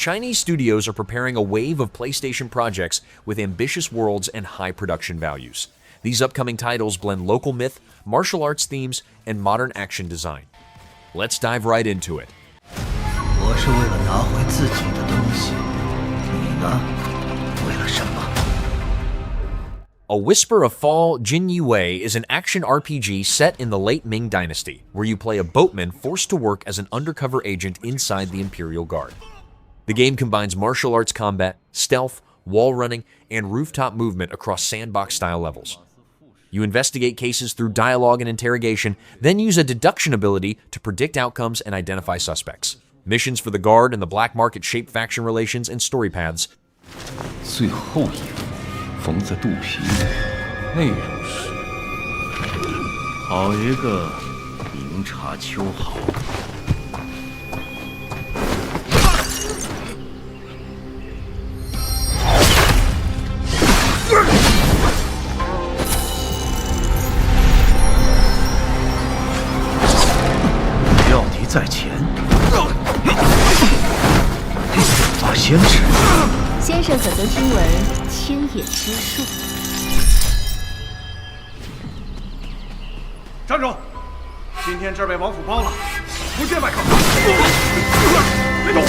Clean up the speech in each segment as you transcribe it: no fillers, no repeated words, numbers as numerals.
Chinese studios are preparing a wave of PlayStation projects with ambitious worlds and high production values. These upcoming titles blend local myth, martial arts themes, and modern action design. Let's dive right into it. 我是为了拿回自己的东西，你呢？为了什么？ A Whisper of Fall Jinyiwei is an action RPG set in the late Ming Dynasty, where you play a boatman forced to work as an undercover agent inside the Imperial Guard. The game combines martial arts combat, stealth, wall running, and rooftop movement across sandbox-style levels. You investigate cases through dialogue and interrogation, then use a deduction ability to predict outcomes and identify suspects. Missions for the Guard and the Black Market shape faction relations and story paths. 最后一幅缝在肚皮里，内容是：好一个明察秋毫。 料敌在前，发先至。先生可曾听闻千叶之术？站住！今天这儿被王府包了，不见外客。别动！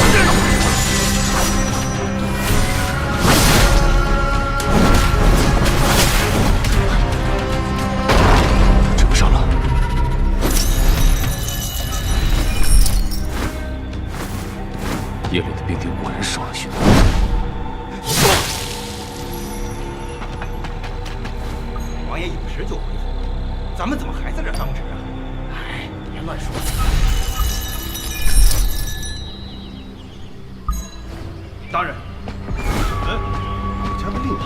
追不上了。夜里的兵丁果然少了许多。 王爷有时就回府，咱们怎么还在这当值啊？哎，别乱说。大人，我家的令牌。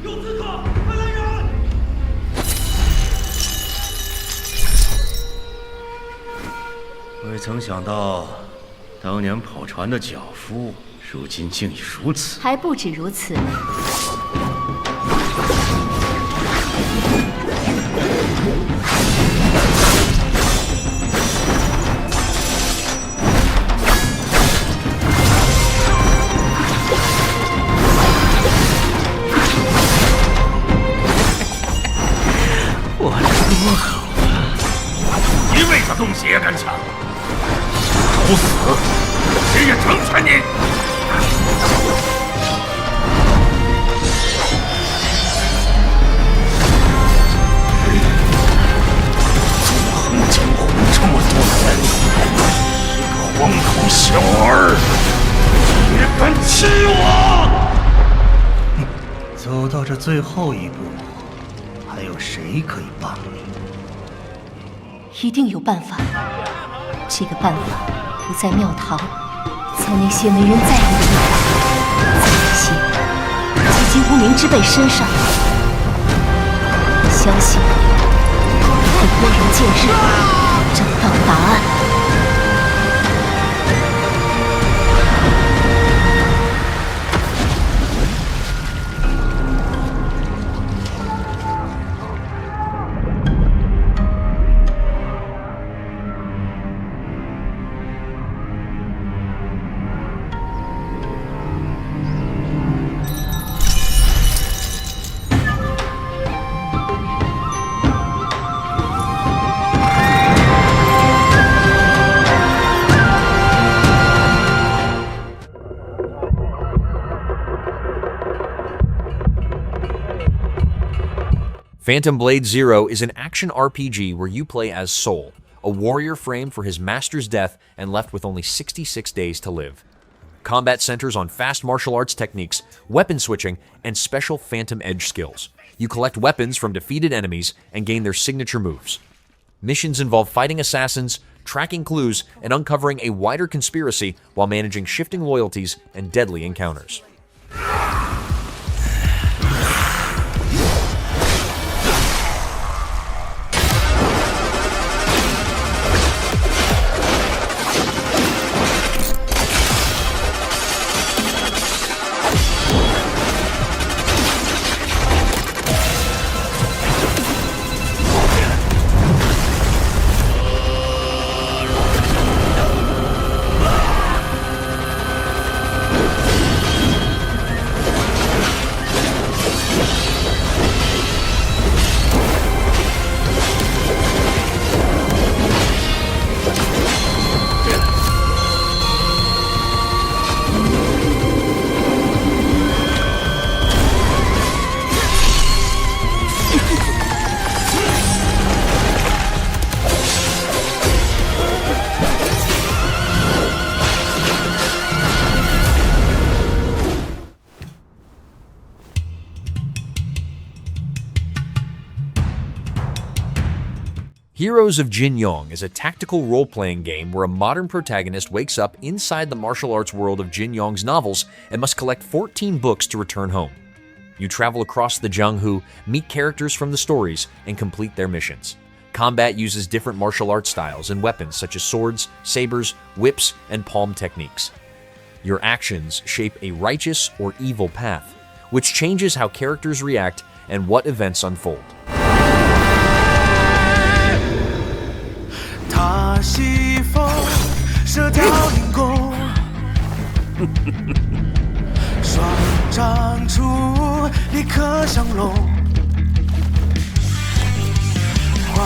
有刺客，快来人！未曾想到，当年跑船的脚夫。 如今竟已如此，还不止如此。我多好啊！一味子东西也敢抢，找死！谁也成全你！ 江湖这么多人，一个荒唐小儿，也敢欺我！走到这最后一步，还有谁可以帮你？一定有办法。这个办法不在庙堂，在那些没人在意的地方，在那些几近无名之辈身上。相信会拨云见日，找到答案。 Phantom Blade Zero is an action RPG where you play as Soul, a warrior framed for his master's death and left with only 66 days to live. Combat centers on fast martial arts techniques, weapon switching, and special Phantom Edge skills. You collect weapons from defeated enemies and gain their signature moves. Missions involve fighting assassins, tracking clues, and uncovering a wider conspiracy while managing shifting loyalties and deadly encounters. Heroes of Jin Yong is a tactical role-playing game where a modern protagonist wakes up inside the martial arts world of Jin Yong's novels and must collect 14 books to return home. You travel across the Jianghu, meet characters from the stories, and complete their missions. Combat uses different martial arts styles and weapons such as swords, sabers, whips, and palm techniques. Your actions shape a righteous or evil path, which changes how characters react and what events unfold. 他西风射雕灵弓，双掌处立刻降龙，华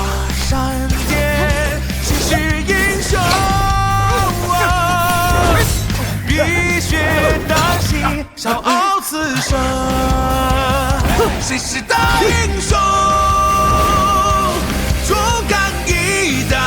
山巅气势英雄，碧血丹心笑傲此生，谁是大英雄？忠肝义胆。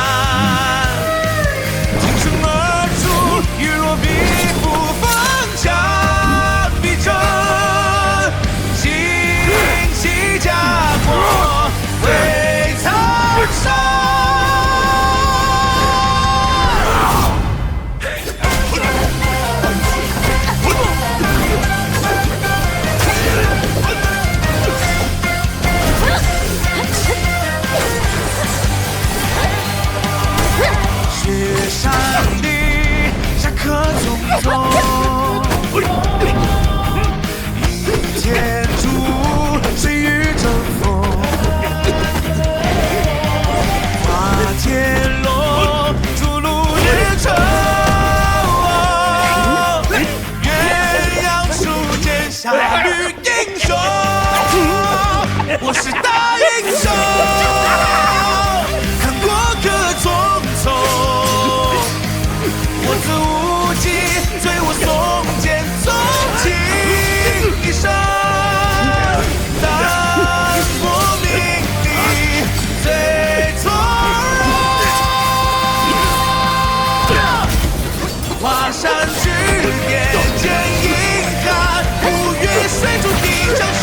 我是大英雄，看过客匆匆，我自无忌，醉我松间，纵情一生，但我命里最从容。华山之巅见硬汉，五岳水主定江山。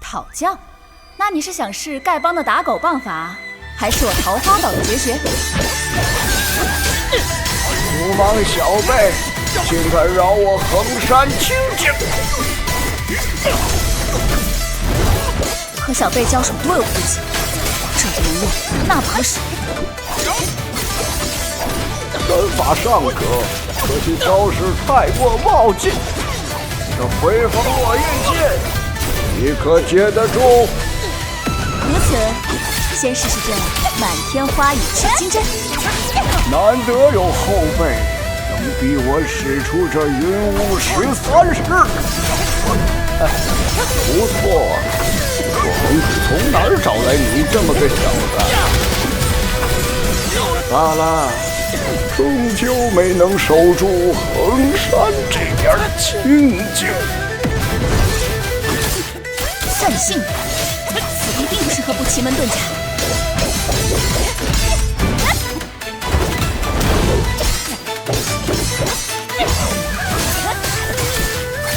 讨教？那你是想试丐帮的打狗棒法，还是我桃花岛的绝学？不忙小辈，竟敢扰我衡山清静！和小辈交手多有顾忌，这不能用，那不合适。身法尚可，可惜招式太过冒进。这回风落叶剑，你可接得住？如此，先试试这满天花雨取经阵。难得有后辈能逼我使出这云雾13式。不错，从哪儿找来你这么个小子？罢了，终究没能守住衡山这边的清静。算你幸运，此地并不适合布奇门遁甲。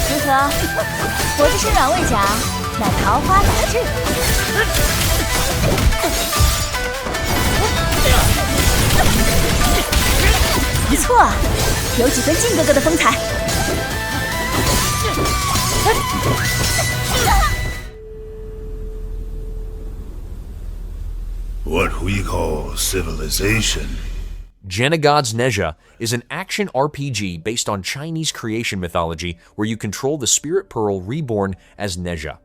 如何？我这身软猬甲乃桃花打制。不错，有几分靖哥哥的风采。What we call civilization. Genigods Nezha is an action RPG based on Chinese creation mythology where you control the spirit pearl reborn as Nezha.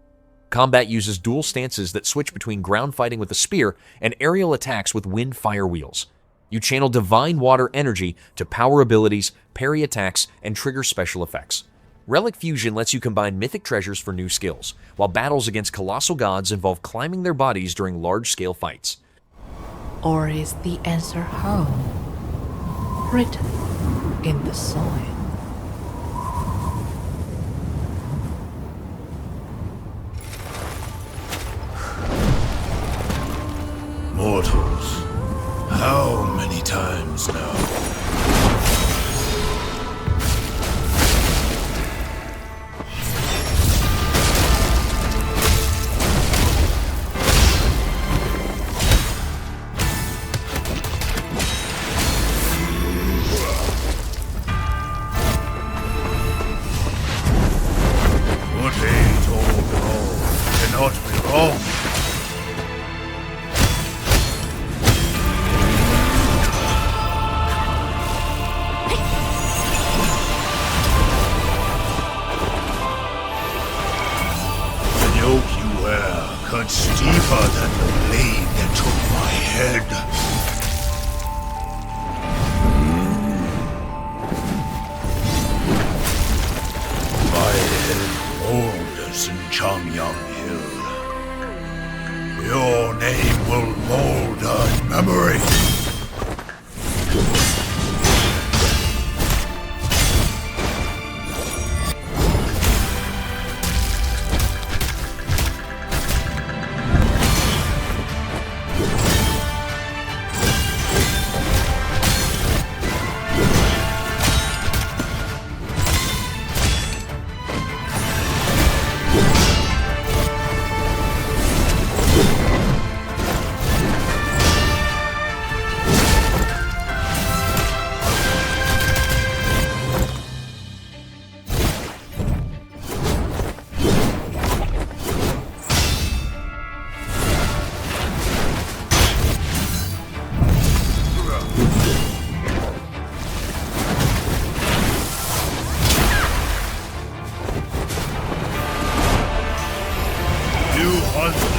Combat uses dual stances that switch between ground fighting with a spear and aerial attacks with wind fire wheels. You channel divine water energy to power abilities, parry attacks, and trigger special effects. Relic Fusion lets you combine mythic treasures for new skills, while battles against colossal gods involve climbing their bodies during large-scale fights. Or is the answer home, written in the soil? Mortals, how many times now? What ain't all wrong cannot be wrong. Cuts deeper than the blade that took my head. My head molders in Changyang Hill. Your name will molder in memory.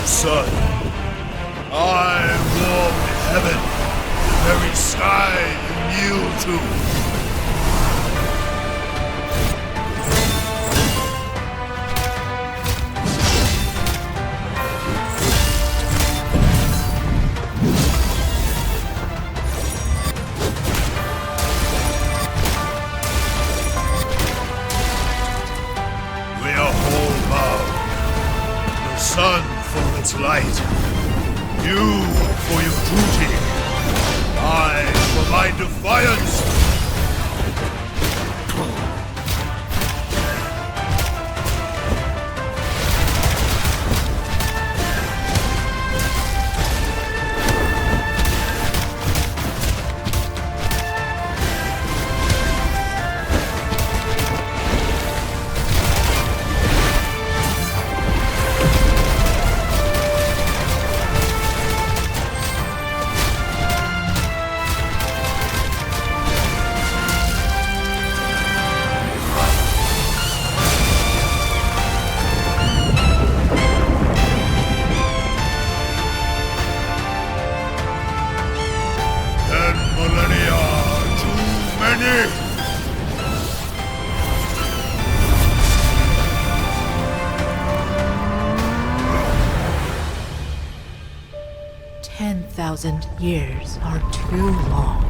Sun, I warm heaven, the very sky you kneel to. We are all bound. The sun for its light, you for your duty, I for my defiance. Years are too long.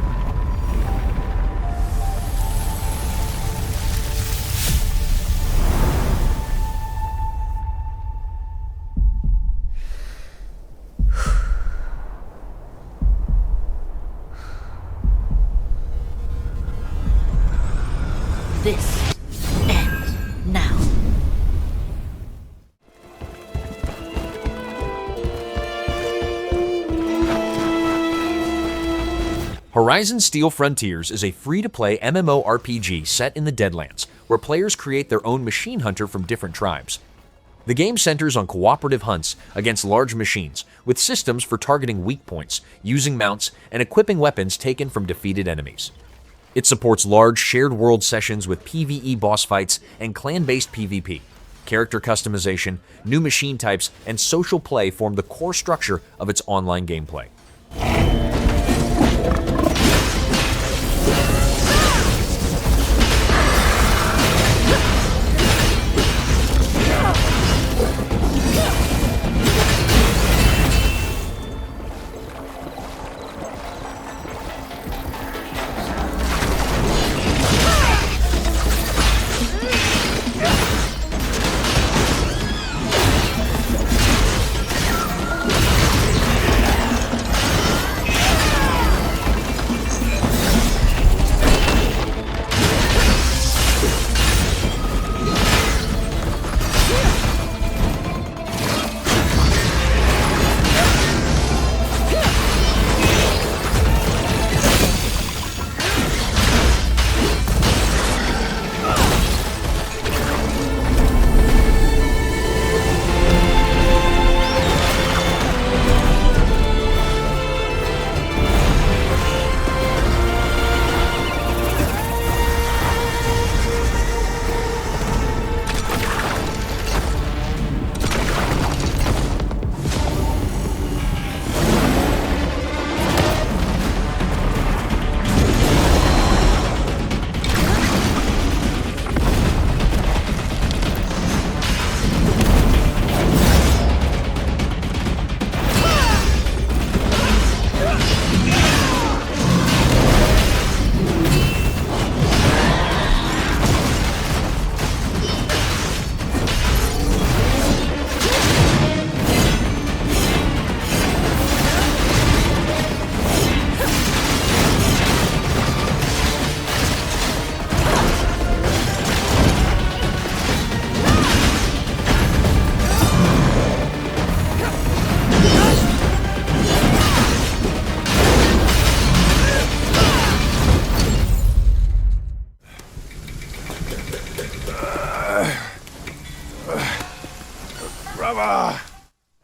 This ends now. Horizon Steel Frontiers is a free-to-play MMORPG set in the Deadlands, where players create their own machine hunter from different tribes. The game centers on cooperative hunts against large machines, with systems for targeting weak points, using mounts, and equipping weapons taken from defeated enemies. It supports large shared world sessions with PvE boss fights and clan-based PvP. Character customization, new machine types, and social play form the core structure of its online gameplay.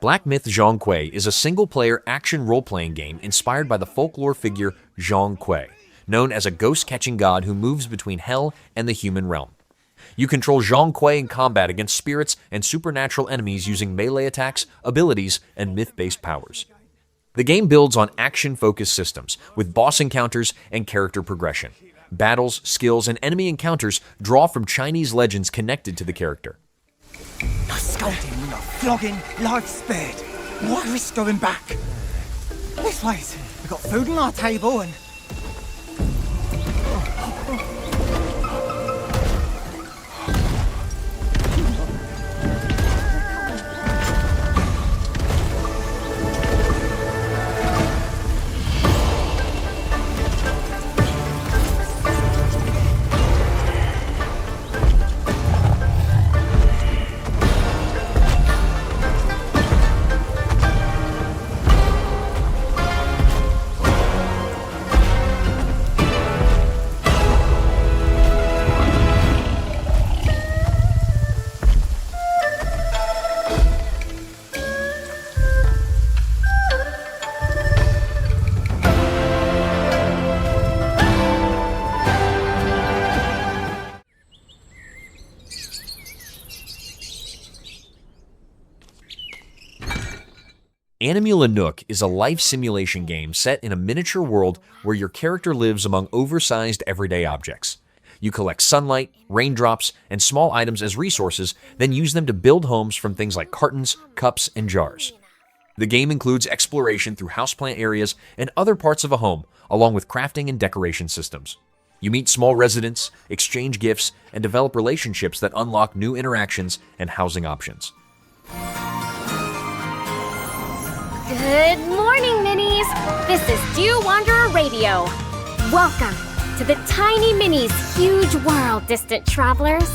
Black Myth Zhong is a single-player action role-playing game inspired by the folklore figure Zhong, known as a ghost-catching god who moves between hell and the human realm. You control Zhong in combat against spirits and supernatural enemies using melee attacks, abilities, and myth-based powers. The game builds on action-focused systems, with boss encounters and character progression. Battles, skills, and enemy encounters draw from Chinese legends connected to the character. No scolding, no flogging, life spared. Why risk going back? This place, we've got food on our table and... Animula Nook is a life simulation game set in a miniature world where your character lives among oversized everyday objects. You collect sunlight, raindrops, and small items as resources, then use them to build homes from things like cartons, cups, and jars. The game includes exploration through houseplant areas and other parts of a home, along with crafting and decoration systems. You meet small residents, exchange gifts, and develop relationships that unlock new interactions and housing options. Good morning, Minis! This is Dew Wanderer Radio. Welcome to the Tiny Minis' huge world, distant travelers.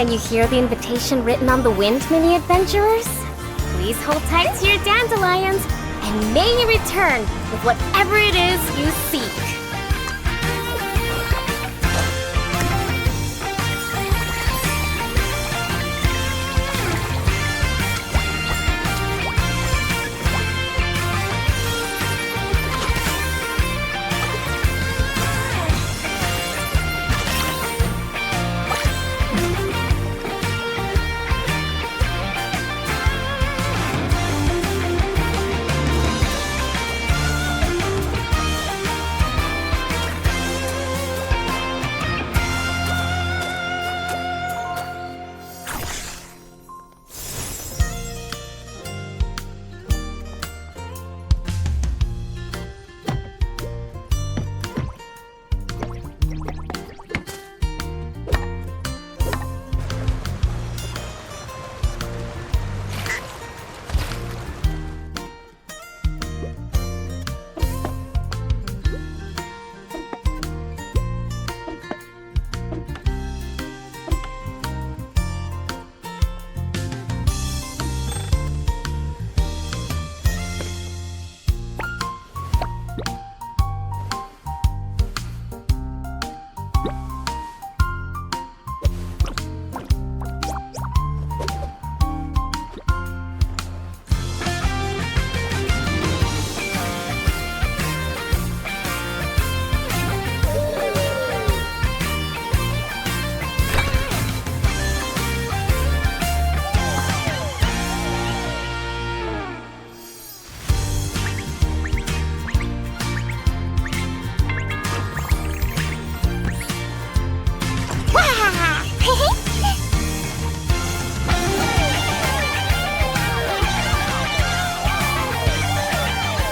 Can you hear the invitation written on the wind, mini adventurers? Please hold tight to your dandelions, and may you return with whatever it is you seek.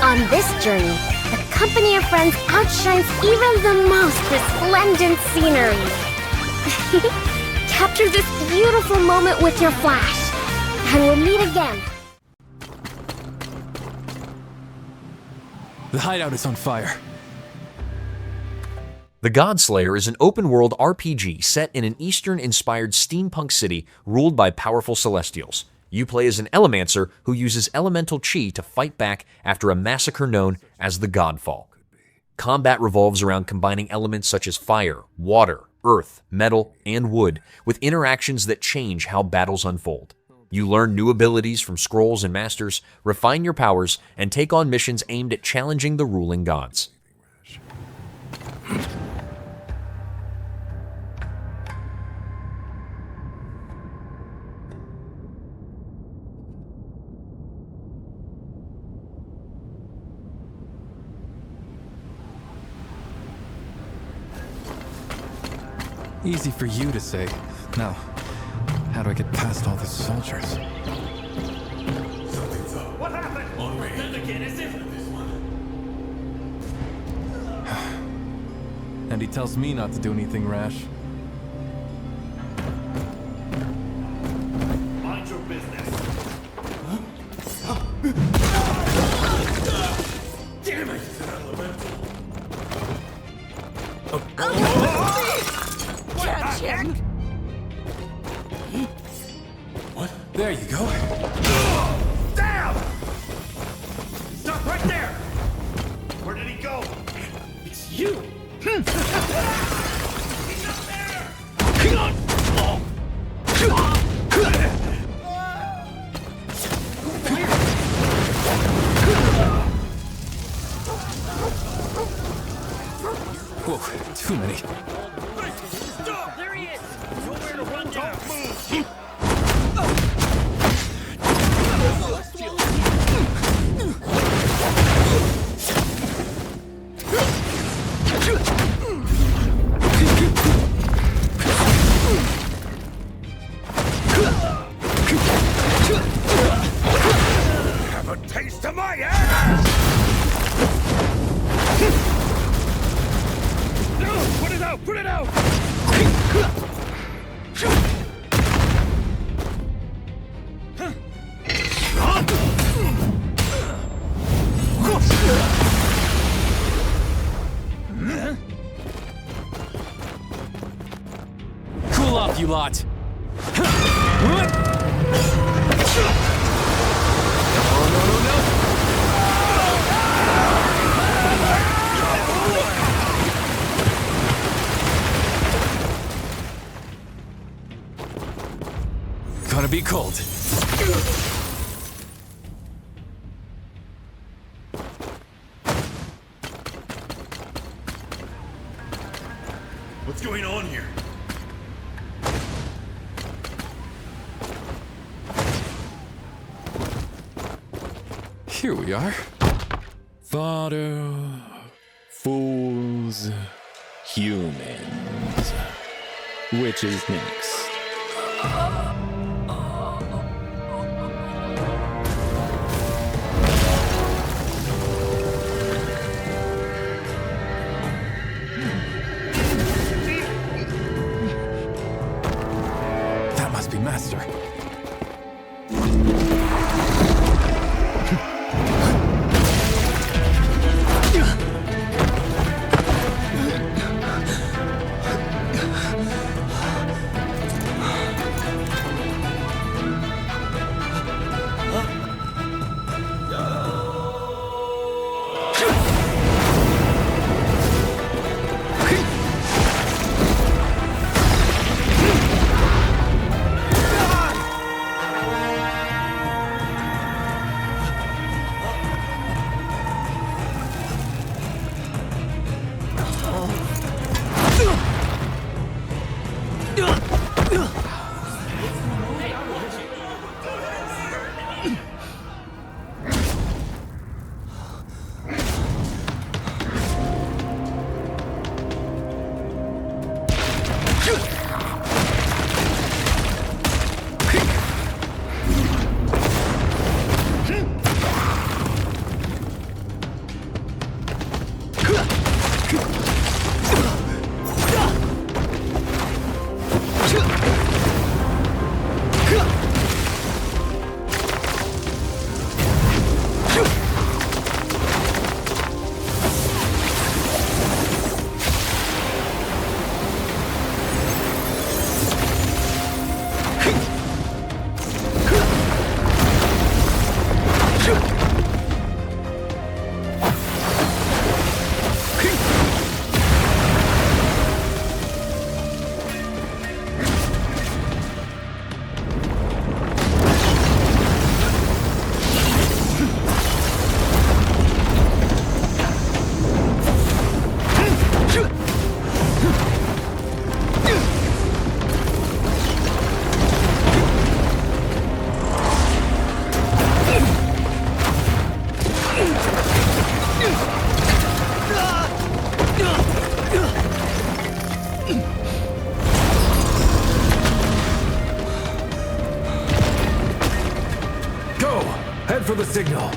On this journey, the company of friends outshines even the most resplendent scenery. Capture this beautiful moment with your flash, and we'll meet again. The hideout is on fire. The Godslayer is an open-world RPG set in an Eastern-inspired steampunk city ruled by powerful Celestials. You play as an Elemancer who uses elemental chi to fight back after a massacre known as the Godfall. Combat revolves around combining elements such as fire, water, earth, metal, and wood, with interactions that change how battles unfold. You learn new abilities from scrolls and masters, refine your powers, and take on missions aimed at challenging the ruling gods. Easy for you to say. Now, how do I get past all the soldiers? What happened? And he tells me not to do anything rash. Mind your business. Damn it! What? There you go. Damn! Stop right there! Where did he go? It's you! He's up there! Whoa, too many. Stop! There he is! Nowhere to run down! Don't move! Have a taste of my ass! No! Put it out! Put it out! Cool off, you lot. be cold. What's going on here? Here we are. Fodder, fools, humans. Which is next? That must be Master. For the signal.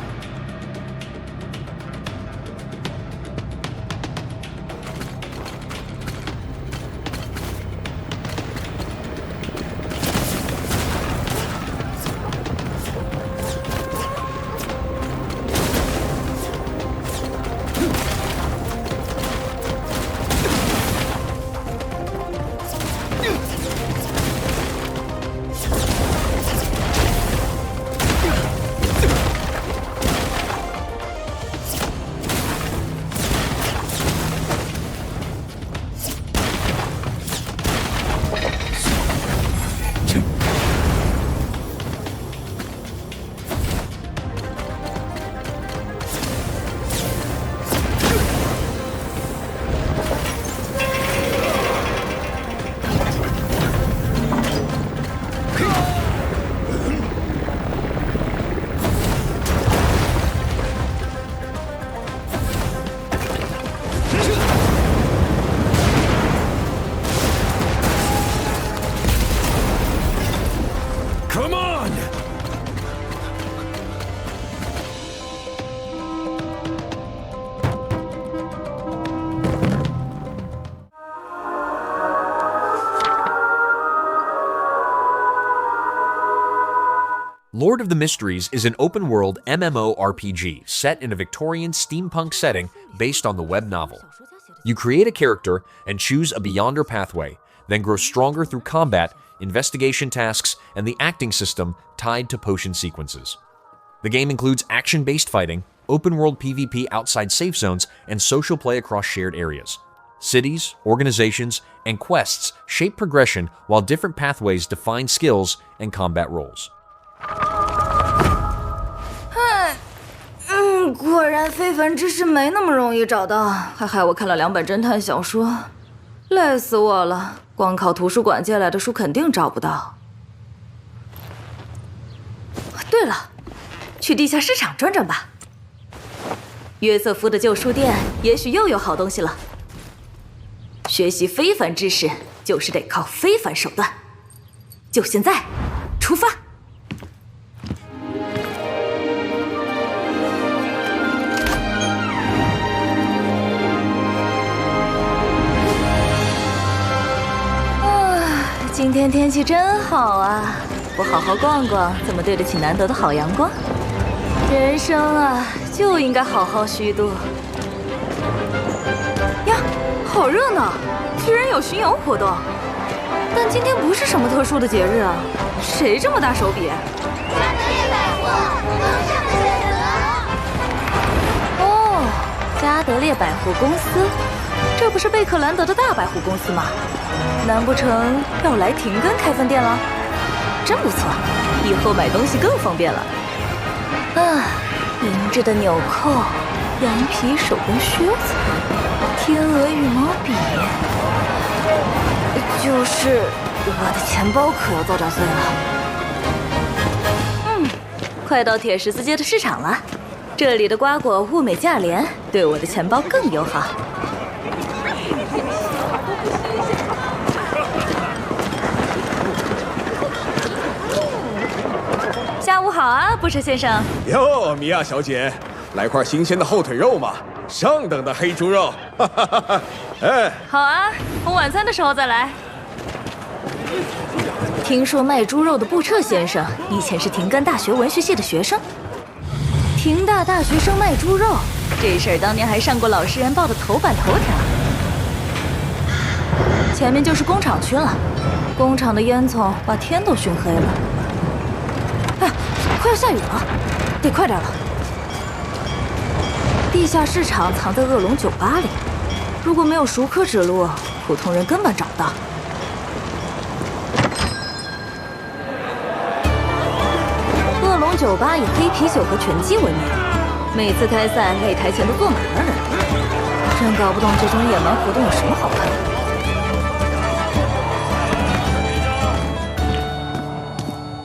Lord of the Mysteries is an open-world MMORPG set in a Victorian steampunk setting based on the web novel. You create a character and choose a Beyonder pathway, then grow stronger through combat, investigation tasks, and the acting system tied to potion sequences. The game includes action-based fighting, open-world PvP outside safe zones, and social play across shared areas. Cities, organizations, and quests shape progression while different pathways define skills and combat roles. 果然非凡之事没那么容易找到，还害我看了2本侦探小说，累死我了。光靠图书馆借来的书肯定找不到。对了，去地下市场转转吧。约瑟夫的旧书店也许又有好东西了。学习非凡知识，就是得靠非凡手段。就现在，出发！今天天气真好啊！不好好逛逛，怎么对得起难得的好阳光？人生啊，就应该好好虚度。呀，好热闹，居然有巡游活动！但今天不是什么特殊的节日啊，谁这么大手笔？哦，加德列百货公司，这不是贝克兰德的大百货公司吗？难不成要来停根开分店了？真不错，以后买东西更方便了。啊，银质的纽扣，羊皮手工靴子，天鹅羽毛笔，就是我的钱包可要遭炸碎了。快到铁十字街的市场了，这里的瓜果物美价廉，对我的钱包更友好。下午好啊，布什先生。哟，米娅小姐，来块新鲜的后腿肉嘛，上等的黑猪肉。哈哈哈哈。哎，好啊，我晚餐的时候再来。听说卖猪肉的布彻先生以前是廷根大学文学系的学生。廷大大学生卖猪肉，这事儿当年还上过《老实人报》的头版头条。前面就是工厂区了，工厂的烟囱把天都熏黑了。哎，快要下雨了，得快点了。地下市场藏在恶龙酒吧里，如果没有熟客指路，普通人根本找不到。恶龙酒吧以黑啤酒和拳击闻名，每次开赛擂台前都坐满了人，真搞不懂这种野蛮活动有什么好看的。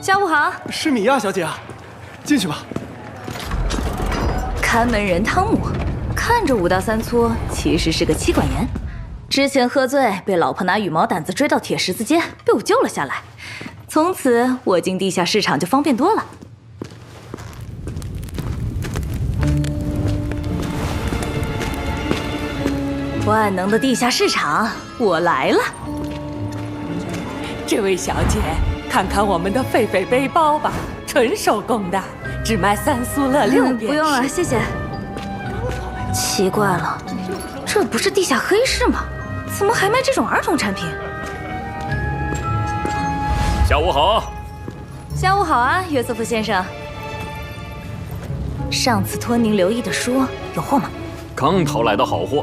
下午好，是米娅小姐啊，进去吧。看门人汤姆，看着5大3粗，其实是个妻管严。之前喝醉被老婆拿羽毛掸子追到铁十字街，被我救了下来。从此我进地下市场就方便多了。万能的地下市场，我来了。这位小姐，看看我们的狒狒背包吧，纯手工的，只卖3苏勒6便士。不用了，谢谢。奇怪了，这不是地下黑市吗？怎么还卖这种儿童产品？下午好。下午好啊，约瑟夫先生。上次托您留意的书有货吗？刚淘来的好货。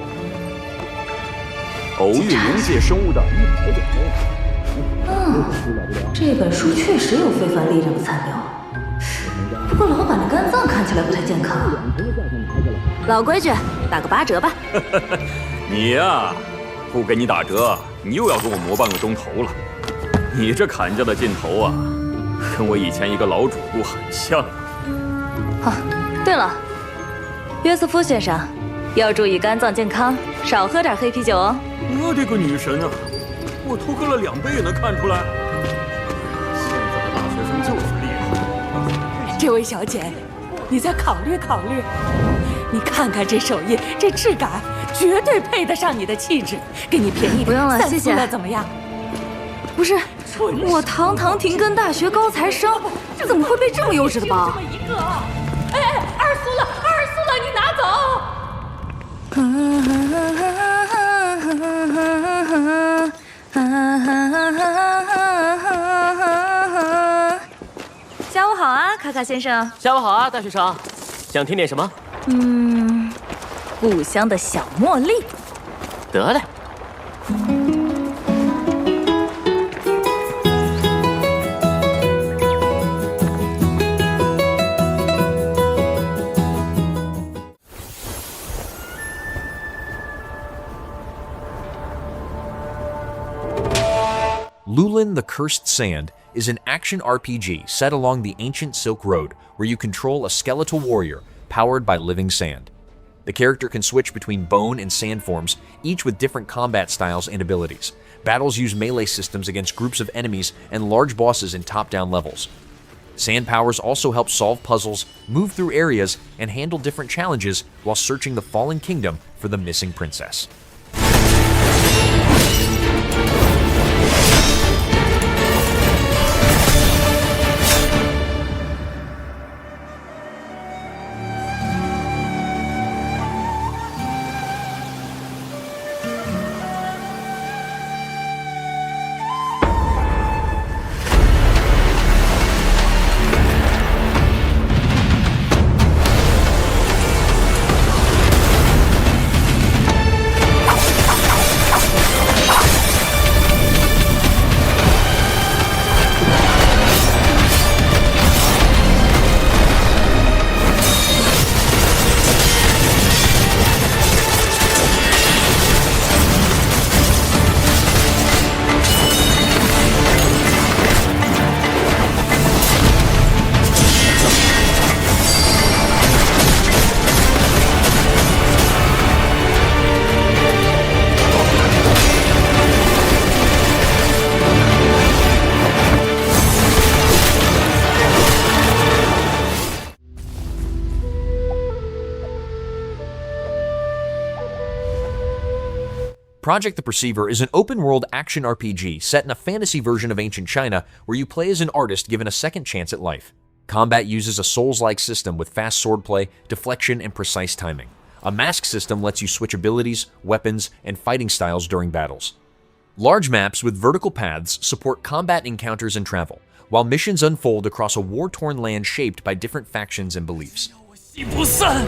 偶遇灵界生物的100点。这本书确实有非凡力量的残留，不过老板的肝脏看起来不太健康。老规矩，打个8折吧。你呀，不给你打折，你又要跟我磨半个钟头了。你这砍价的劲头啊，跟我以前一个老主顾很像。啊，对了，约瑟夫先生，要注意肝脏健康，少喝点黑啤酒哦。我的个女神啊！我偷喝了2杯也能看出来。现在的大学生就是厉害。这位小姐，你再考虑考虑。你看看这手艺，这质感，绝对配得上你的气质。给你便宜点，不用了，谢谢。 3苏勒怎么样？不是，我堂堂廷根大学高材生，怎么会背这么优质的包？哎，2苏勒，2苏勒，你拿走。下午好啊，卡卡先生。下午好啊，大学生。想听点什么？故乡的小茉莉。得嘞， Loulan the Cursed Sand is an action RPG set along the ancient Silk Road where you control a skeletal warrior powered by living sand. The character can switch between bone and sand forms, each with different combat styles and abilities. Battles use melee systems against groups of enemies and large bosses in top-down levels. Sand powers also help solve puzzles, move through areas, and handle different challenges while searching the fallen kingdom for the missing princess. Project the Perceiver is an open-world action RPG set in a fantasy version of ancient China where you play as an artist given a second chance at life. Combat uses a Souls-like system with fast swordplay, deflection, and precise timing. A mask system lets you switch abilities, weapons, and fighting styles during battles. Large maps with vertical paths support combat encounters and travel, while missions unfold across a war-torn land shaped by different factions and beliefs. 不散，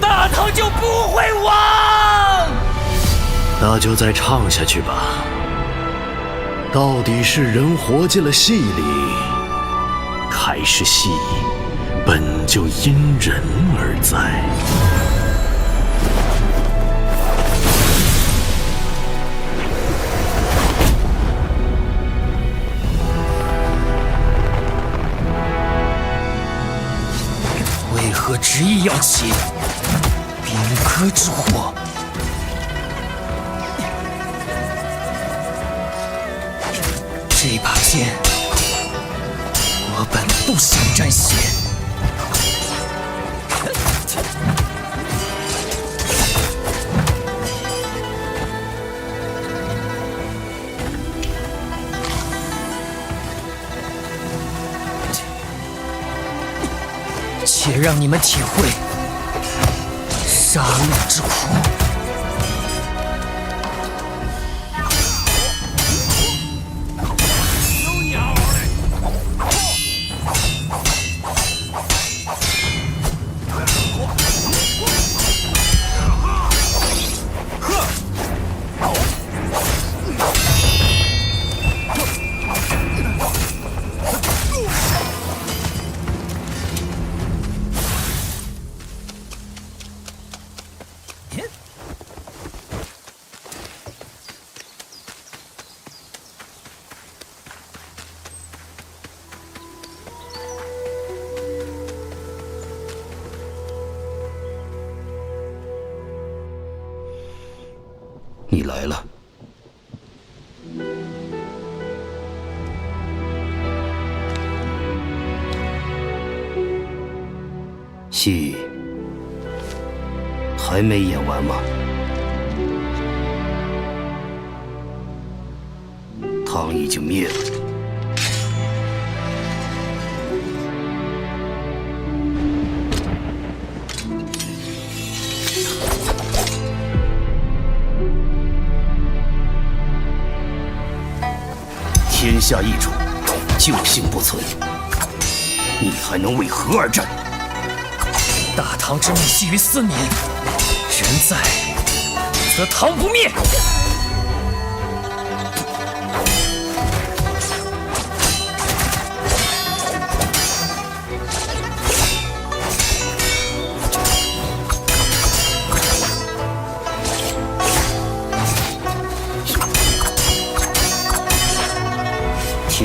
大唐就不会亡。那就再唱下去吧。到底是人活进了戏里，还是戏本就因人而在？为何执意要起兵戈之祸？ 这把剑，我本不想沾血。且让你们体会杀戮之苦。 你来了，戏还没演完吗？唐已经灭了。 天下易主，救星不存，你还能为何而战？大唐之命系于斯民，人在则唐不灭。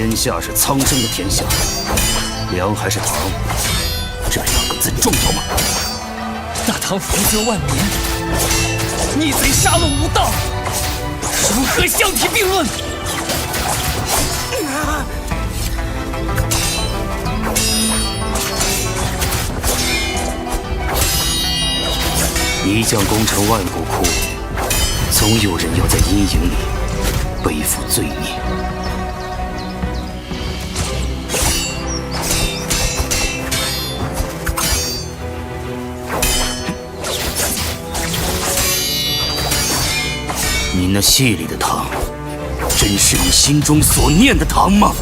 天下是苍生的天下，粮还是糖，这两个字重要吗？大唐福泽万年，逆贼杀戮无道，如何相提并论？一将功成万骨枯，总有人要在阴影里背负罪孽。你那戏里的糖，真是你心中所念的糖吗？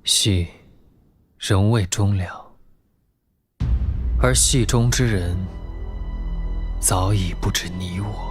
戏仍未终了，而戏中之人早已不知你我。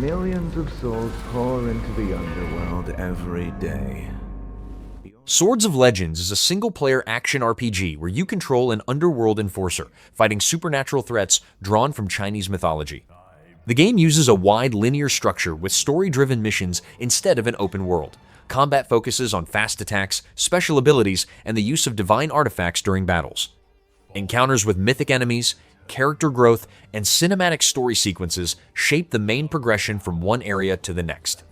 Millions of souls pour into the underworld every day. Swords of Legends is a single-player action RPG where you control an underworld enforcer, fighting supernatural threats drawn from Chinese mythology. The game uses a wide linear structure with story-driven missions instead of an open world. Combat focuses on fast attacks, special abilities, and the use of divine artifacts during battles. Encounters with mythic enemies, character growth, and cinematic story sequences shape the main progression from one area to the next.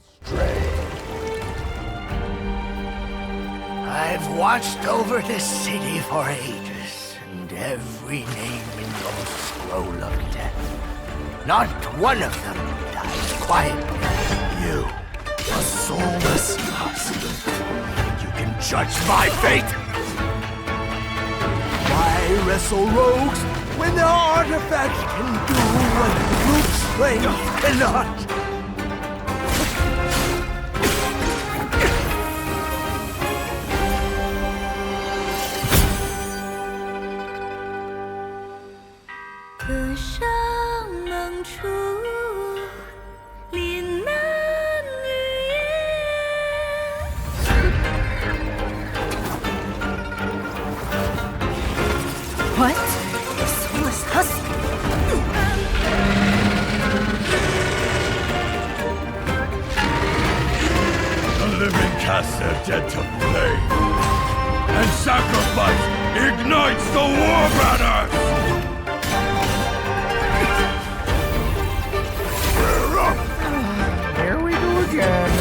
I've watched over this city for ages, and every name in your scroll of death, not one of them dies quietly. You, a soulless husk, you can judge my fate. Why wrestle rogues when their artifacts can do what brute strength cannot? What? The soulless husk? The living cast their dead to flame, and sacrifice ignites the war banners! again.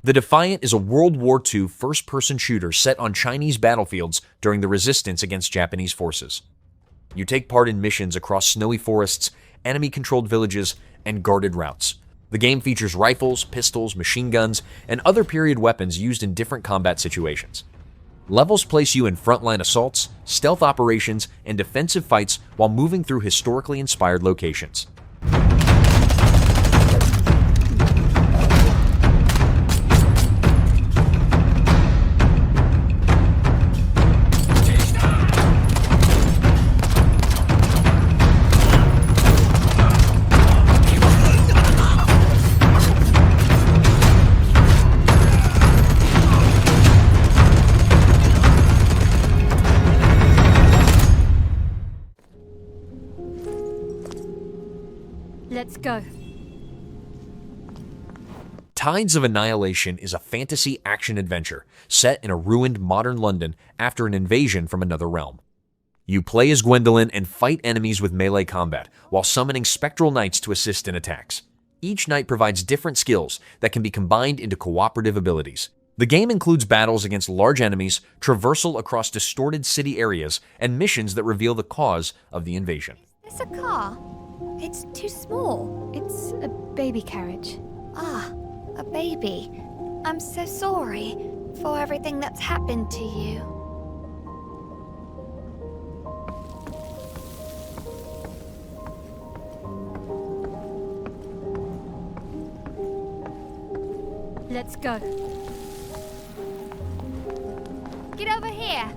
The Defiant is a World War II first-person shooter set on Chinese battlefields during the resistance against Japanese forces. You take part in missions across snowy forests, enemy-controlled villages, and guarded routes. The game features rifles, pistols, machine guns, and other period weapons used in different combat situations. Levels place you in frontline assaults, stealth operations, and defensive fights while moving through historically inspired locations. Let's go. Tides of Annihilation is a fantasy action-adventure set in a ruined modern London after an invasion from another realm. You play as Gwendolyn and fight enemies with melee combat, while summoning spectral knights to assist in attacks. Each knight provides different skills that can be combined into cooperative abilities. The game includes battles against large enemies, traversal across distorted city areas, and missions that reveal the cause of the invasion. Is this a car? It's too small. It's a baby carriage. Ah, a baby. I'm so sorry for everything that's happened to you. Let's go. Get over here.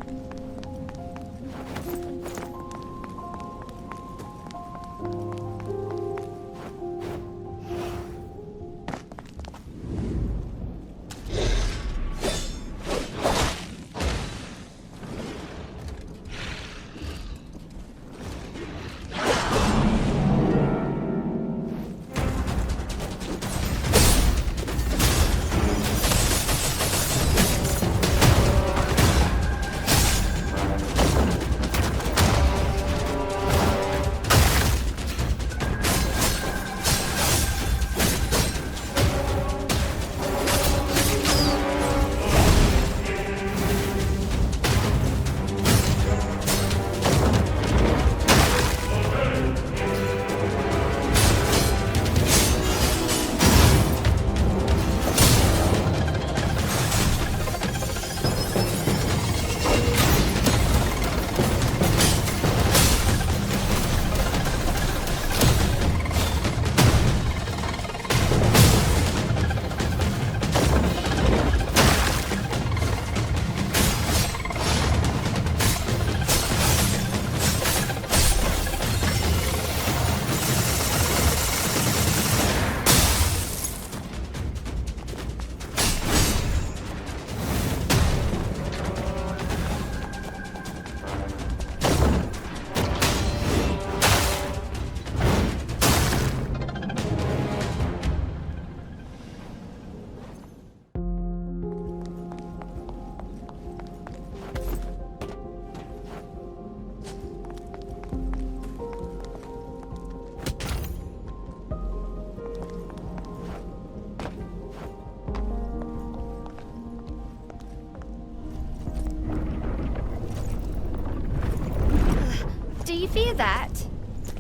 Do you feel that?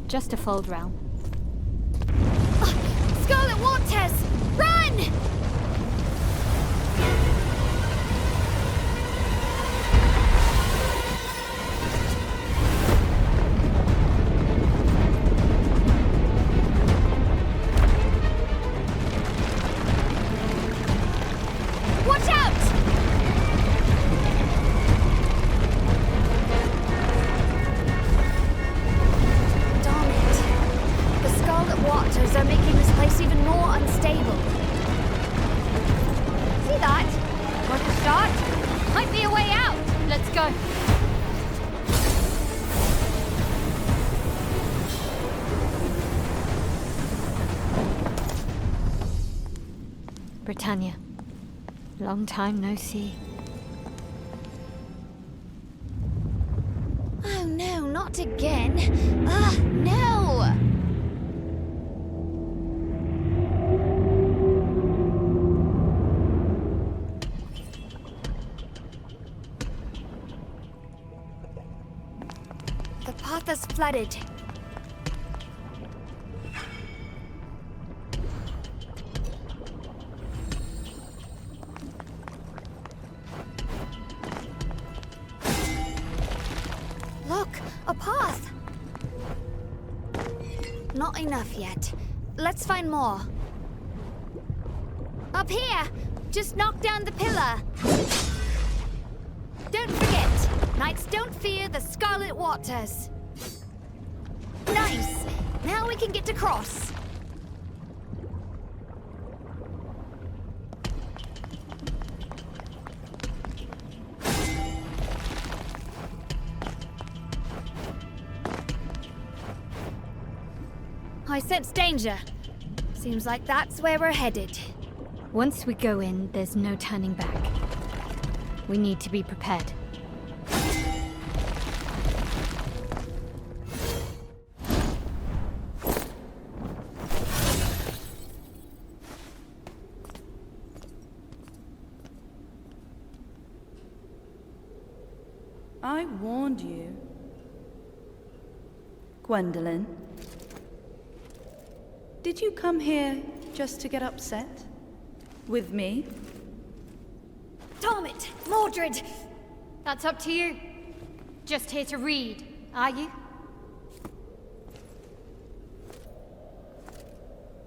Just a fold round. Scarlet Waters! Run! Watch out! go. Britannia, long time no see. Oh no, not again. Ah, no! The path is flooded. Look, a path. Not enough yet. Let's find more. Up here! Just knock down the pillar. Don't forget, knights don't fear the scarlet waters. Nice! Now we can get across. I sense danger. Seems like that's where we're headed. Once we go in, there's no turning back. We need to be prepared. I warned you. Gwendolyn. Did you come here just to get upset? With me? Damn it! Mordred! That's up to you. Just here to read, are you?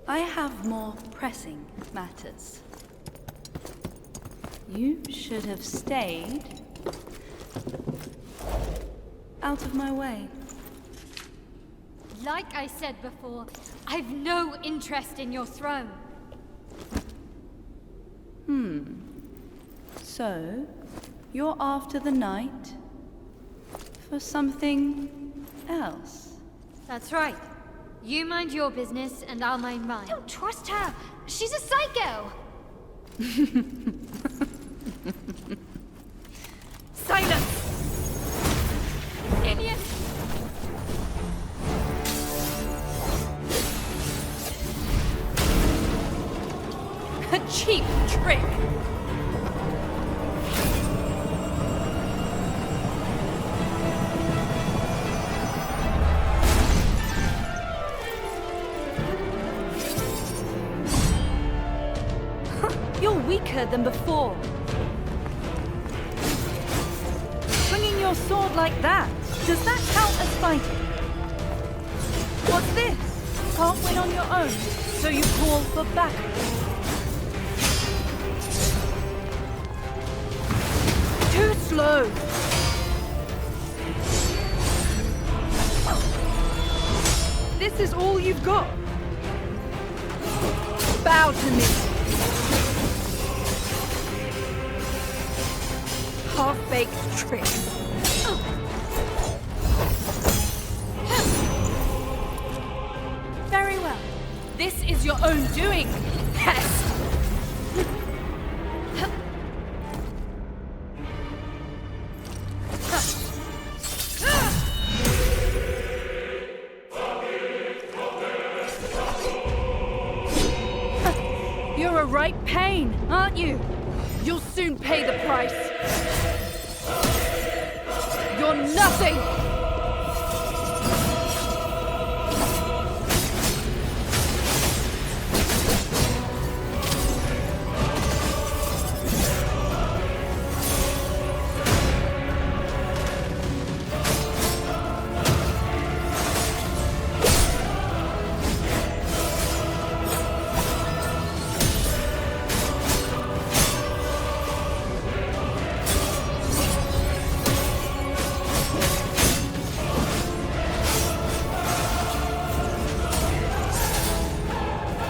I have more pressing matters. You should have stayed out of my way. Like I said before, I've no interest in your throne. So, you're after the knight for something else? That's right. You mind your business and I'll mind mine. Don't trust her. She's a psycho. Silence! Idiot! A cheap trick! You're weaker than before. Swinging your sword like that, does that count as fighting? What's this? Can't win on your own, so you call for backup. Too slow. This is all you've got. Bow to me. Half-baked trick. Very well. This is your own doing, pest. You're a right pain, aren't you? You'll soon pay the price. You're nothing!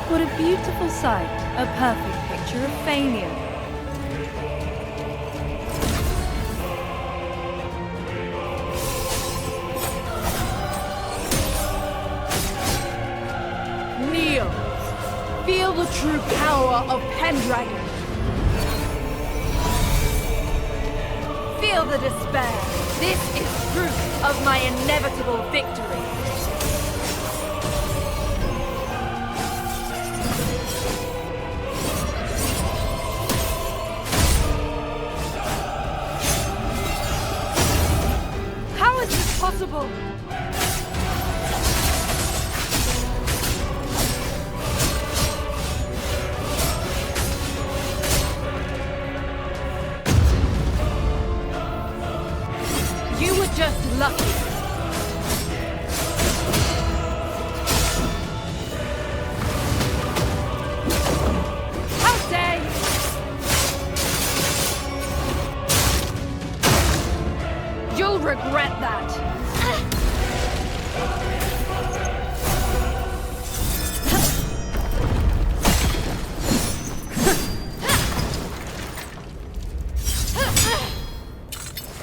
What a beautiful sight. A perfect picture of failure. true power of Pendragon. Feel the despair. This is proof of my inevitable victory. How is this possible? You were just lucky. How dare you? You'll regret that.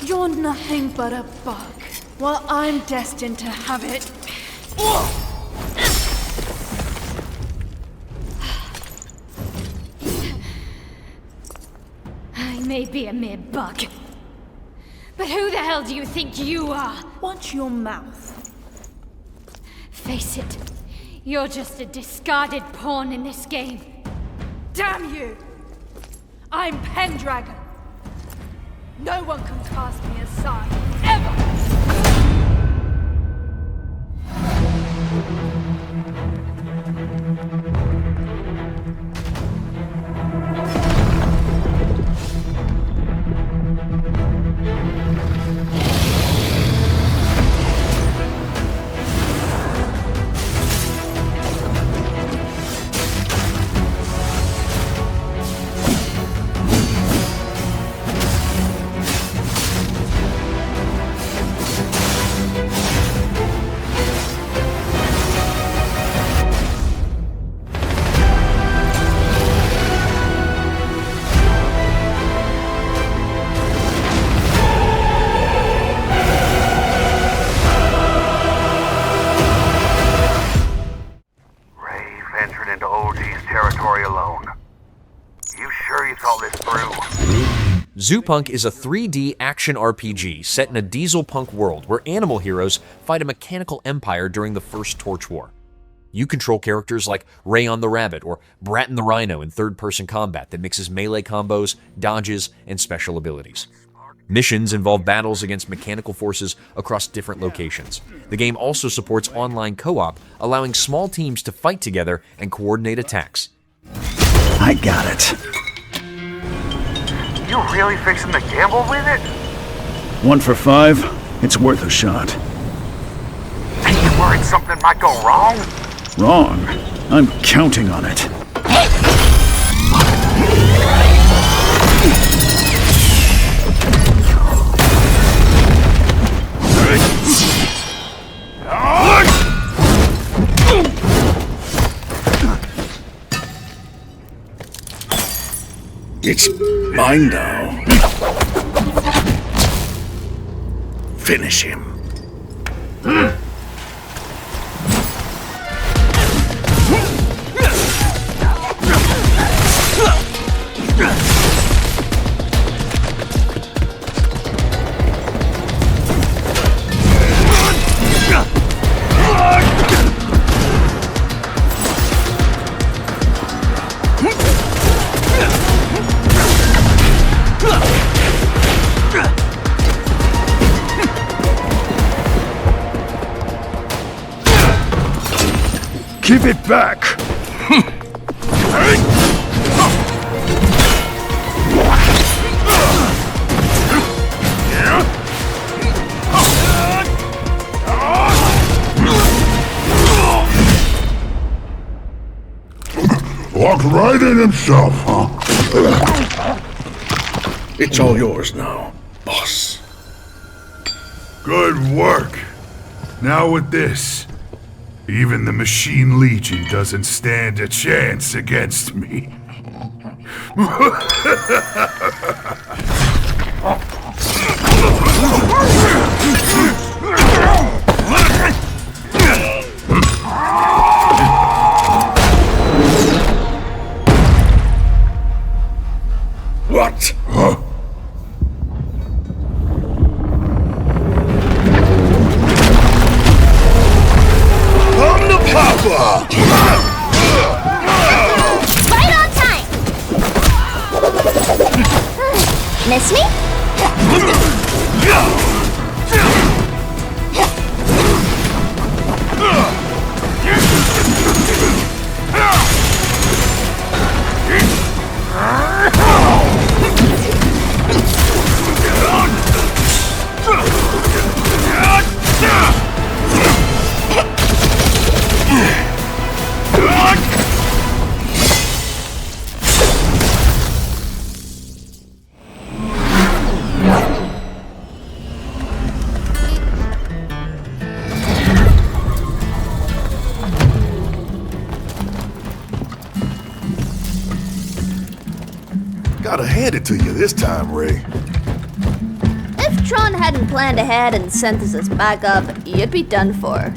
You're nothing but a bug. Well, I'm destined to have it. I may be a mere bug, but who the hell do you think you are? Watch your mouth. Face it, you're just a discarded pawn in this game. Damn you! I'm Pendragon. No one can cast me aside, ever! Zoopunk is a 3D action RPG set in a diesel punk world where animal heroes fight a mechanical empire during the First Torch War. You control characters like Rayon the Rabbit or Bratton the Rhino in third-person combat that mixes melee combos, dodges, and special abilities. Missions involve battles against mechanical forces across different locations. The game also supports online co-op, allowing small teams to fight together and coordinate attacks. I got it. You really fixing to gamble with it? 1 for 5. It's worth a shot. Ain't you worried something might go wrong? Wrong. I'm counting on it. It's mine now. Finish him. Give it back! Walked right in himself, huh? It's all yours now, boss. Good work. Now with this, even the Machine Legion doesn't stand a chance against me. What? Huh? I'm the Papa! Right on time! Miss me? Gotta hand it to you this time, Ray. If Tron hadn't planned ahead and sent us as backup, you'd be done for.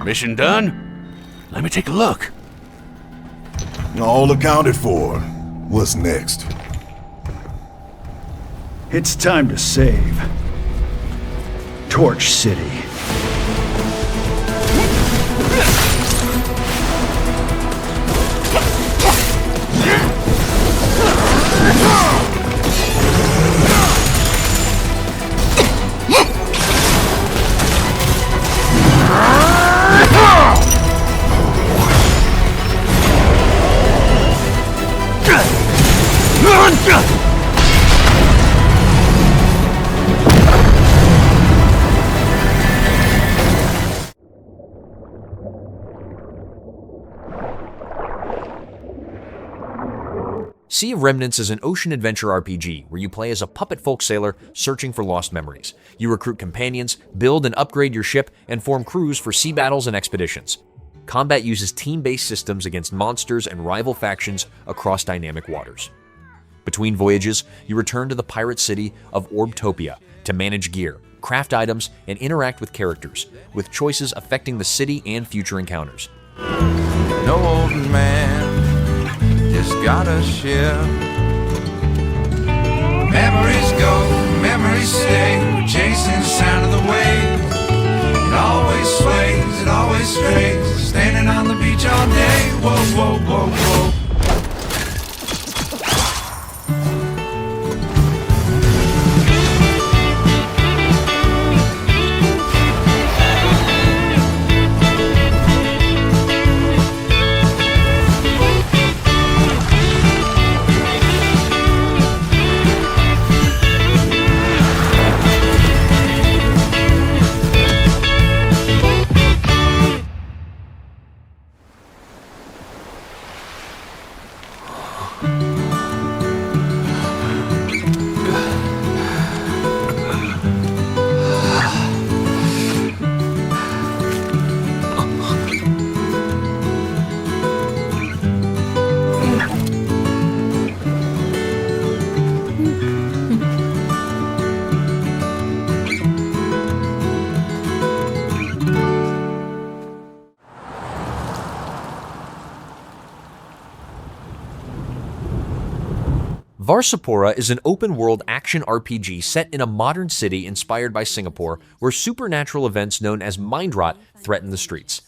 Mission done? Let me take a look. All accounted for. What's next? It's time to save Torch City. Sea of Remnants is an ocean adventure RPG where you play as a puppet folk sailor searching for lost memories. You recruit companions, build and upgrade your ship, and form crews for sea battles and expeditions. Combat uses team-based systems against monsters and rival factions across dynamic waters. Between voyages, you return to the pirate city of Orbtopia to manage gear, craft items, and interact with characters, with choices affecting the city and future encounters. No old man just got a ship. Memories go, memories stay. We're chasing the sound of the waves. It always sways, it always strays. Standing on the beach all day. Whoa, whoa, whoa, whoa. Varsapura is an open-world action RPG set in a modern city inspired by Singapore, where supernatural events known as mind rot threaten the streets.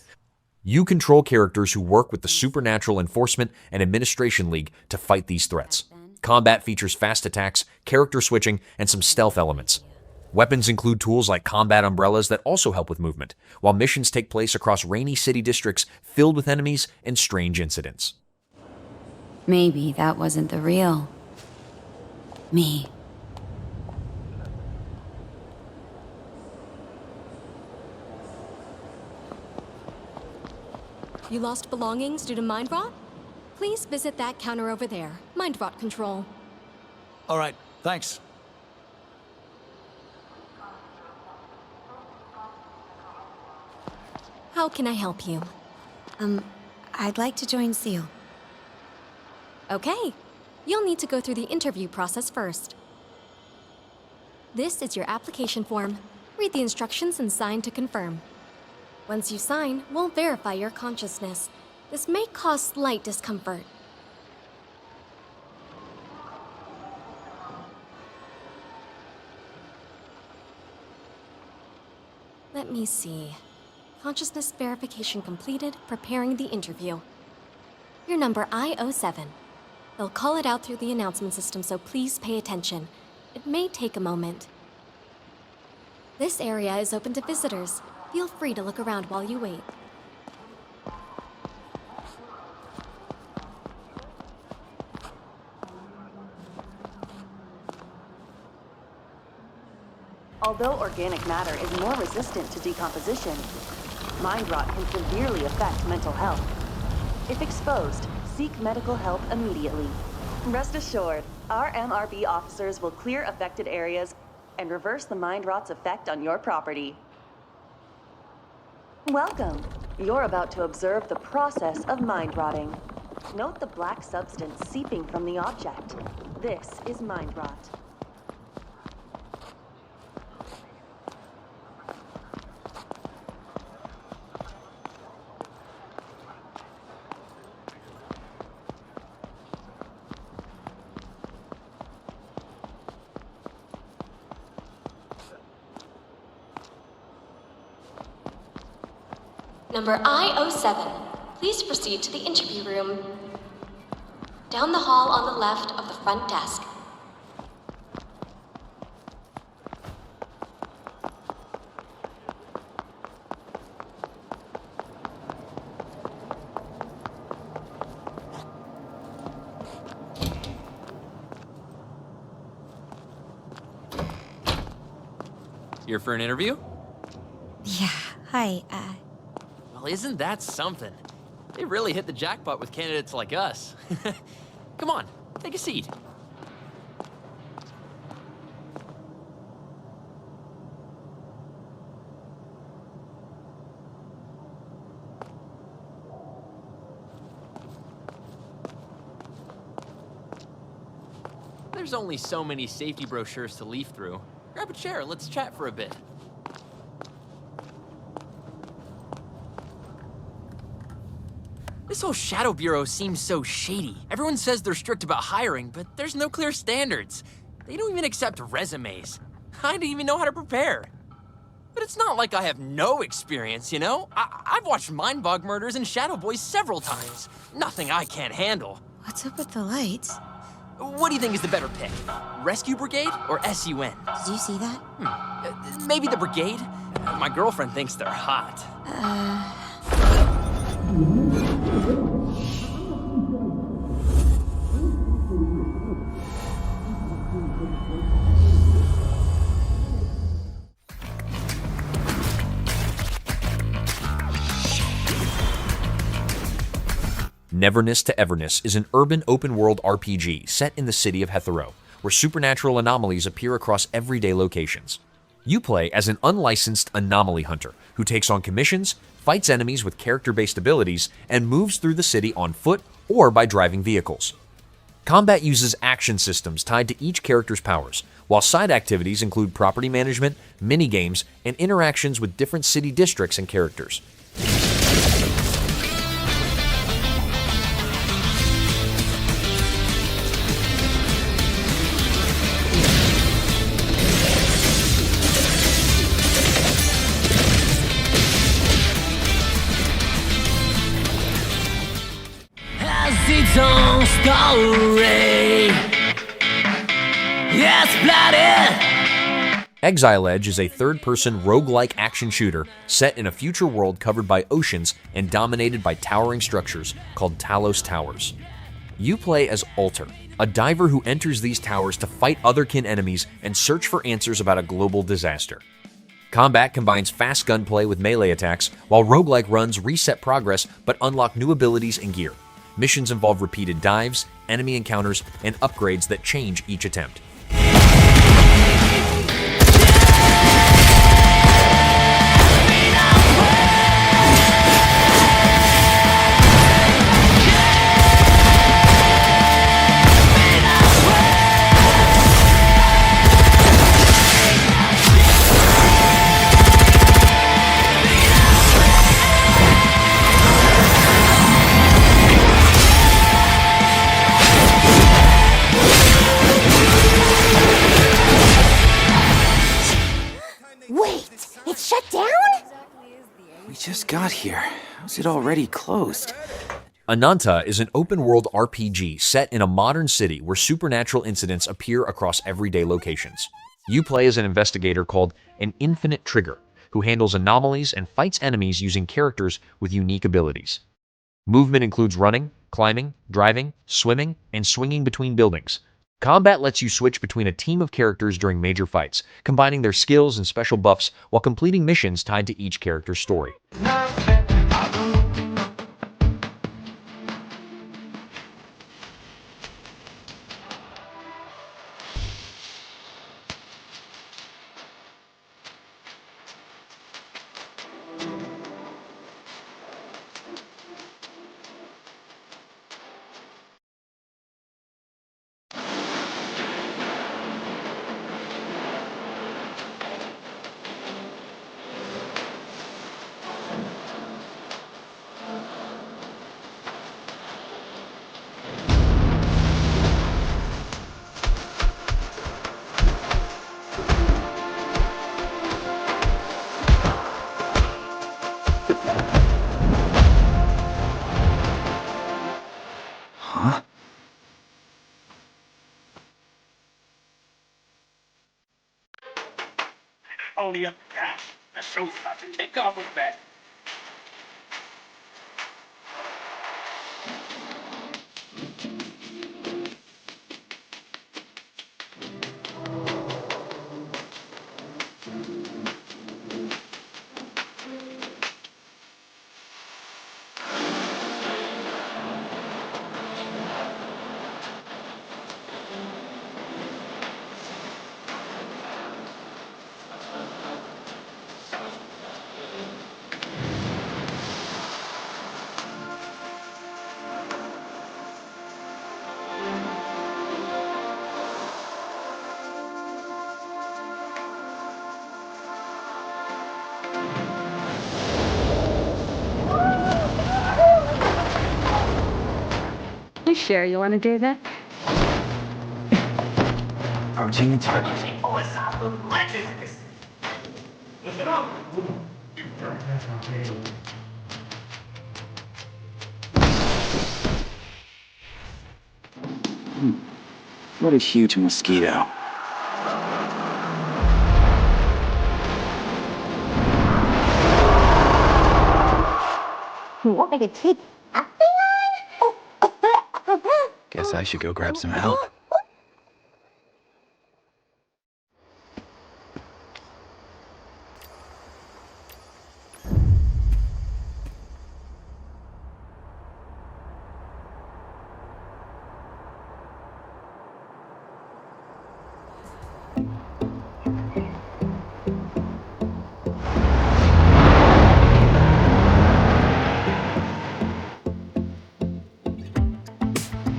You control characters who work with the Supernatural Enforcement and Administration League to fight these threats. Combat features fast attacks, character switching, and some stealth elements. Weapons include tools like combat umbrellas that also help with movement, while missions take place across rainy city districts filled with enemies and strange incidents. Maybe that wasn't the real me. You lost belongings due to mind rot? Please visit that counter over there. Mind rot control. All right, thanks. How can I help you? I'd like to join SEAL. Okay. You'll need to go through the interview process first. This is your application form. Read the instructions and sign to confirm. Once you sign, we'll verify your consciousness. This may cause slight discomfort. Let me see. Consciousness verification completed, preparing the interview. Your number I-07. They'll call it out through the announcement system, so please pay attention. It may take a moment. This area is open to visitors. Feel free to look around while you wait. Although organic matter is more resistant to decomposition, mind rot can severely affect mental health. If exposed, seek medical help immediately. Rest assured, our MRB officers will clear affected areas and reverse the mind rot's effect on your property. Welcome. You're about to observe the process of mind rotting. Note the black substance seeping from the object. This is mind rot. Number I-07. Please proceed to the interview room. Down the hall on the left of the front desk. Here for an interview? Yeah, hi, Well, isn't that something? They really hit the jackpot with candidates like us. Come on, take a seat. There's only so many safety brochures to leaf through. Grab a chair, let's chat for a bit. This whole Shadow Bureau seems so shady. Everyone says they're strict about hiring, but there's no clear standards. They don't even accept resumes. I didn't even know how to prepare. But it's not like I have no experience, you know? I've watched Mindbog murders and Shadow Boys several times. Nothing I can't handle. What's up with the lights? What do you think is the better pick? Rescue Brigade or SUN? Did you see that? Maybe the Brigade? My girlfriend thinks they're hot. Neverness to Everness is an urban open-world RPG set in the city of Hetero, where supernatural anomalies appear across everyday locations. You play as an unlicensed anomaly hunter who takes on commissions, fights enemies with character-based abilities, and moves through the city on foot or by driving vehicles. Combat uses action systems tied to each character's powers, while side activities include property management, minigames, and interactions with different city districts and characters. Exiledge is a third-person roguelike action shooter set in a future world covered by oceans and dominated by towering structures called Talos Towers. You play as Alter, a diver who enters these towers to fight otherkin enemies and search for answers about a global disaster. Combat combines fast gunplay with melee attacks, while roguelike runs reset progress but unlock new abilities and gear. Missions involve repeated dives, enemy encounters, and upgrades that change each attempt. just got here. How's it already closed? Ananta is an open-world RPG set in a modern city where supernatural incidents appear across everyday locations. You play as an investigator called an Infinite Trigger, who handles anomalies and fights enemies using characters with unique abilities. Movement includes running, climbing, driving, swimming, and swinging between buildings. Combat lets you switch between a team of characters during major fights, combining their skills and special buffs while completing missions tied to each character's story. Only a path. The show's about to take off with that. You sure you want to do that? What a huge mosquito. What make it take? Guess I should go grab some help.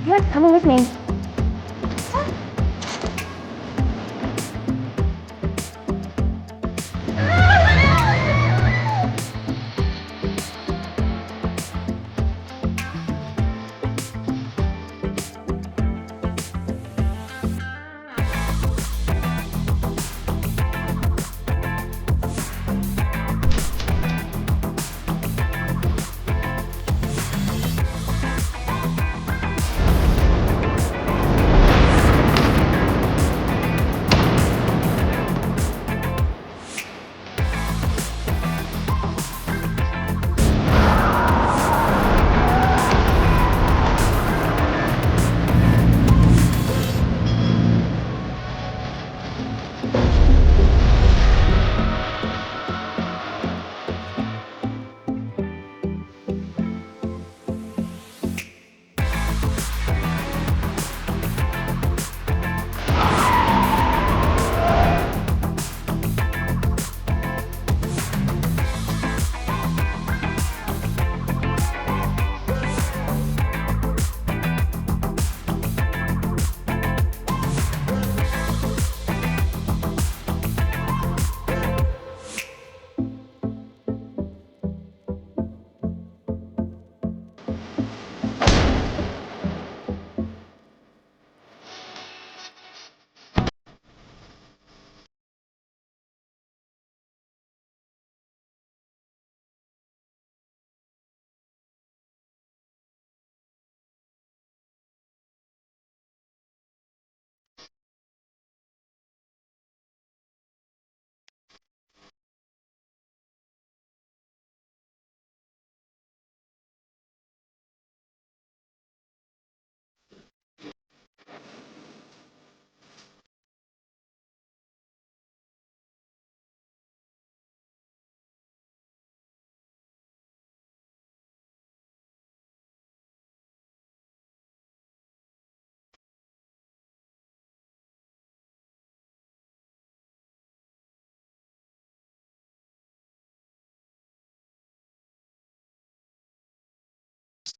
You're coming with me.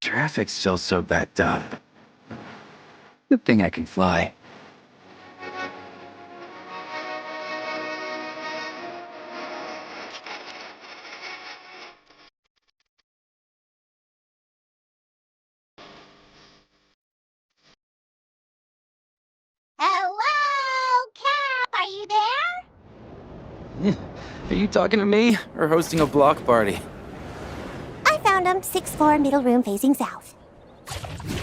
Traffic's still so backed up. Good thing I can fly. Hello, Cap, are you there? Are you talking to me or hosting a block party? I found him, 6th floor, middle room facing south.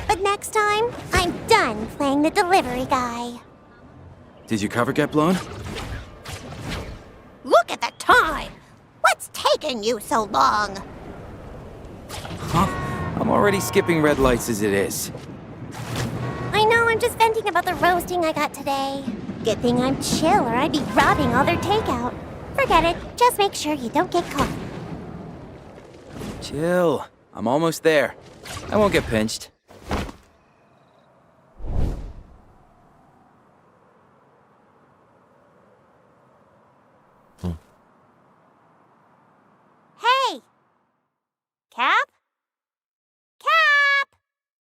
But next time, I'm done playing the delivery guy. Did your cover get blown? Look at the time! What's taking you so long? Huh? I'm already skipping red lights as it is. I know, I'm just venting about the roasting I got today. Good thing I'm chill or I'd be robbing all their takeout. Forget it, just make sure you don't get caught. Chill. I'm almost there. I won't get pinched.